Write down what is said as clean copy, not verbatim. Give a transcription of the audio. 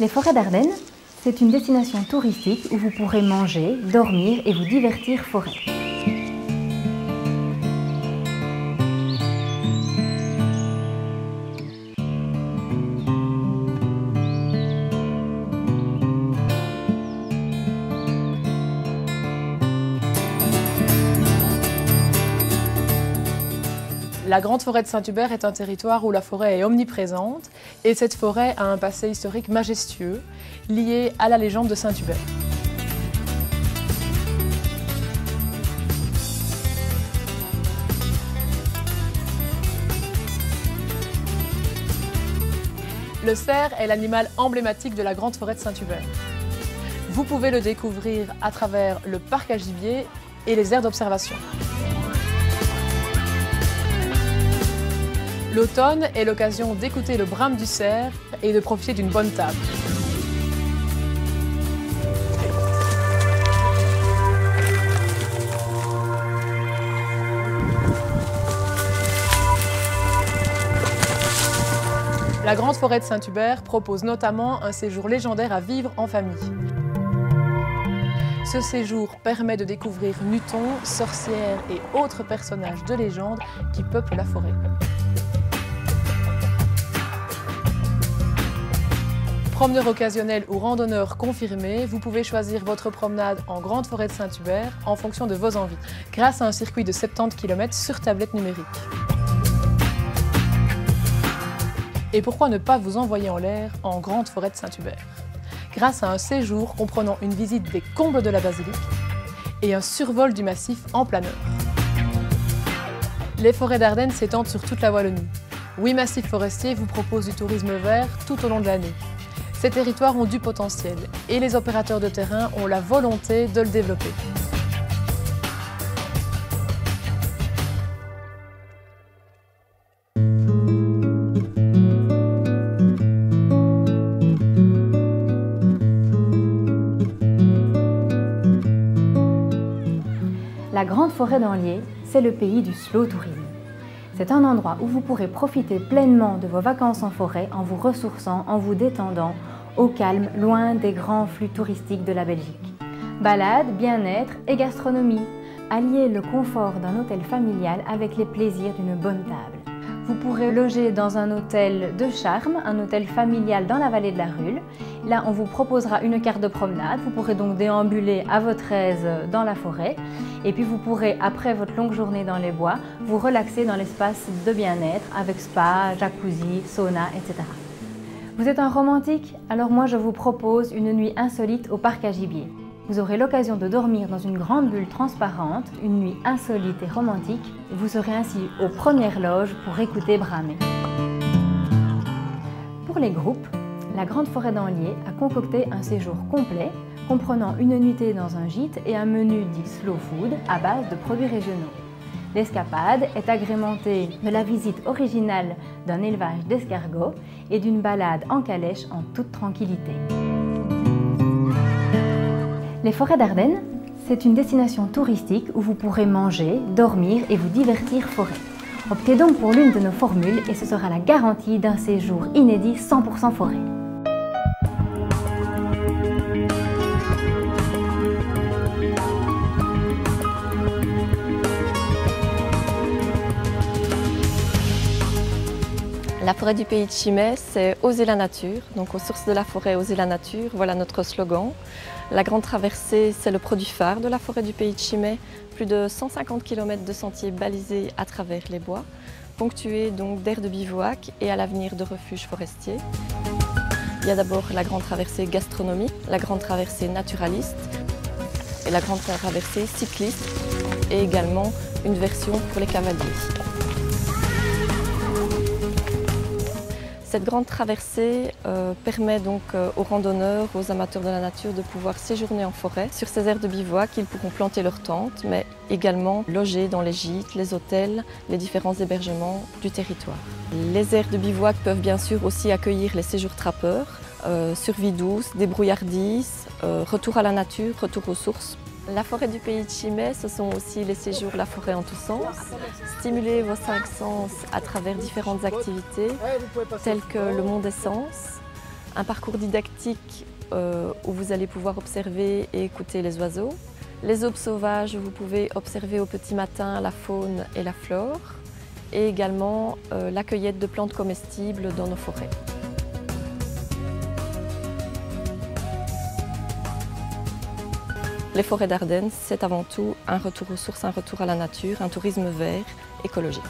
Les forêts d'Ardennes, c'est une destination touristique où vous pourrez manger, dormir et vous divertir forêt. La Grande Forêt de Saint-Hubert est un territoire où la forêt est omniprésente et cette forêt a un passé historique majestueux lié à la légende de Saint-Hubert. Le cerf est l'animal emblématique de la Grande Forêt de Saint-Hubert. Vous pouvez le découvrir à travers le parc à gibier et les aires d'observation. L'automne est l'occasion d'écouter le brame du cerf et de profiter d'une bonne table. La Grande Forêt de Saint-Hubert propose notamment un séjour légendaire à vivre en famille. Ce séjour permet de découvrir Nuton, sorcières et autres personnages de légende qui peuplent la forêt. Promeneur occasionnel ou randonneur confirmé, vous pouvez choisir votre promenade en Grande Forêt de Saint-Hubert en fonction de vos envies, grâce à un circuit de 70 km sur tablette numérique. Et pourquoi ne pas vous envoyer en l'air en Grande Forêt de Saint-Hubert? Grâce à un séjour comprenant une visite des combles de la basilique et un survol du massif en planeur. Les forêts d'Ardennes s'étendent sur toute la Wallonie. 8 massifs forestiers vous proposent du tourisme vert tout au long de l'année. Ces territoires ont du potentiel et les opérateurs de terrain ont la volonté de le développer. La Grande Forêt d'Anlier, c'est le pays du slow tourisme. C'est un endroit où vous pourrez profiter pleinement de vos vacances en forêt en vous ressourçant, en vous détendant, au calme, loin des grands flux touristiques de la Belgique. Balade, bien-être et gastronomie. Alliez le confort d'un hôtel familial avec les plaisirs d'une bonne table. Vous pourrez loger dans un hôtel de charme, un hôtel familial dans la vallée de la Rulle. Là, on vous proposera une carte de promenade. Vous pourrez donc déambuler à votre aise dans la forêt. Et puis vous pourrez, après votre longue journée dans les bois, vous relaxer dans l'espace de bien-être avec spa, jacuzzi, sauna, etc. Vous êtes un romantique? Alors moi je vous propose une nuit insolite au parc à gibier. Vous aurez l'occasion de dormir dans une grande bulle transparente, une nuit insolite et romantique. Vous serez ainsi aux premières loges pour écouter bramer. Pour les groupes, la Grande Forêt d'Anlier a concocté un séjour complet comprenant une nuitée dans un gîte et un menu dit slow food à base de produits régionaux. L'escapade est agrémentée de la visite originale d'un élevage d'escargots et d'une balade en calèche en toute tranquillité. Les forêts d'Ardennes, c'est une destination touristique où vous pourrez manger, dormir et vous divertir forêt. Optez donc pour l'une de nos formules et ce sera la garantie d'un séjour inédit 100% forêt. La forêt du pays de Chimay, c'est oser la nature. Donc aux sources de la forêt, oser la nature, voilà notre slogan. La grande traversée, c'est le produit phare de la forêt du pays de Chimay. Plus de 150 km de sentiers balisés à travers les bois, ponctués donc d'aires de bivouac et à l'avenir de refuges forestiers. Il y a d'abord la grande traversée gastronomique, la grande traversée naturaliste et la grande traversée cycliste et également une version pour les cavaliers. Cette grande traversée permet donc aux randonneurs, aux amateurs de la nature de pouvoir séjourner en forêt. Sur ces aires de bivouac, ils pourront planter leurs tentes, mais également loger dans les gîtes, les hôtels, les différents hébergements du territoire. Les aires de bivouac peuvent bien sûr aussi accueillir les séjours trappeurs, survie douce, débrouillardise, retour à la nature, retour aux sources. La forêt du pays de Chimay, ce sont aussi les séjours La Forêt en tous sens. Stimulez vos 5 sens à travers différentes activités telles que le monde des sens, Un parcours didactique où vous allez pouvoir observer et écouter les oiseaux. Les aubes sauvages, vous pouvez observer au petit matin la faune et la flore. Et également la cueillette de plantes comestibles dans nos forêts. Les forêts d'Ardennes, c'est avant tout un retour aux sources, un retour à la nature, un tourisme vert, écologique.